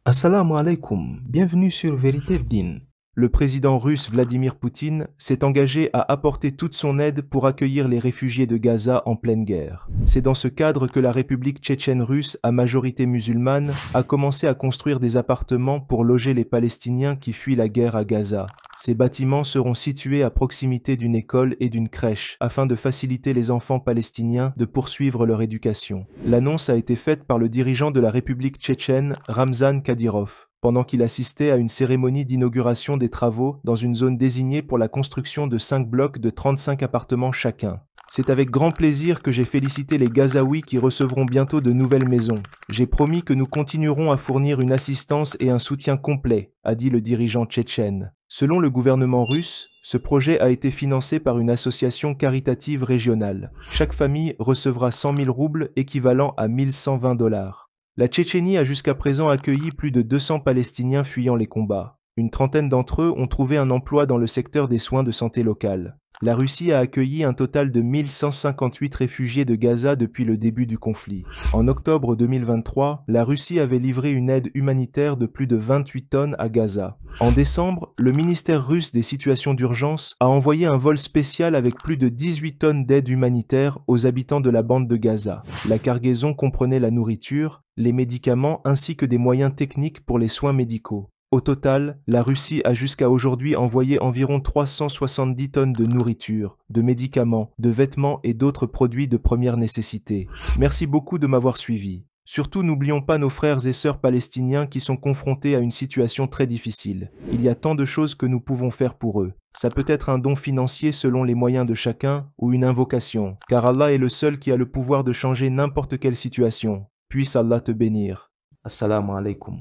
Assalamu alaikum, bienvenue sur Vérité Vdin. Le président russe Vladimir Poutine s'est engagé à apporter toute son aide pour accueillir les réfugiés de Gaza en pleine guerre. C'est dans ce cadre que la République tchétchène russe, à majorité musulmane, a commencé à construire des appartements pour loger les Palestiniens qui fuient la guerre à Gaza. Ces bâtiments seront situés à proximité d'une école et d'une crèche, afin de faciliter les enfants palestiniens de poursuivre leur éducation. L'annonce a été faite par le dirigeant de la République tchétchène, Ramzan Kadyrov, pendant qu'il assistait à une cérémonie d'inauguration des travaux dans une zone désignée pour la construction de 5 blocs de 35 appartements chacun. C'est avec grand plaisir que j'ai félicité les Gazaouis qui recevront bientôt de nouvelles maisons. J'ai promis que nous continuerons à fournir une assistance et un soutien complet, a dit le dirigeant tchétchène. Selon le gouvernement russe, ce projet a été financé par une association caritative régionale. Chaque famille recevra 100 000 roubles équivalent à 1120 $. La Tchétchénie a jusqu'à présent accueilli plus de 200 Palestiniens fuyant les combats. Une trentaine d'entre eux ont trouvé un emploi dans le secteur des soins de santé locale. La Russie a accueilli un total de 1158 réfugiés de Gaza depuis le début du conflit. En octobre 2023, la Russie avait livré une aide humanitaire de plus de 28 tonnes à Gaza. En décembre, le ministère russe des situations d'urgence a envoyé un vol spécial avec plus de 18 tonnes d'aide humanitaire aux habitants de la bande de Gaza. La cargaison comprenait la nourriture, les médicaments ainsi que des moyens techniques pour les soins médicaux. Au total, la Russie a jusqu'à aujourd'hui envoyé environ 370 tonnes de nourriture, de médicaments, de vêtements et d'autres produits de première nécessité. Merci beaucoup de m'avoir suivi. Surtout, n'oublions pas nos frères et sœurs palestiniens qui sont confrontés à une situation très difficile. Il y a tant de choses que nous pouvons faire pour eux. Ça peut être un don financier selon les moyens de chacun ou une invocation, car Allah est le seul qui a le pouvoir de changer n'importe quelle situation. Puisse Allah te bénir. Assalamu alaikum.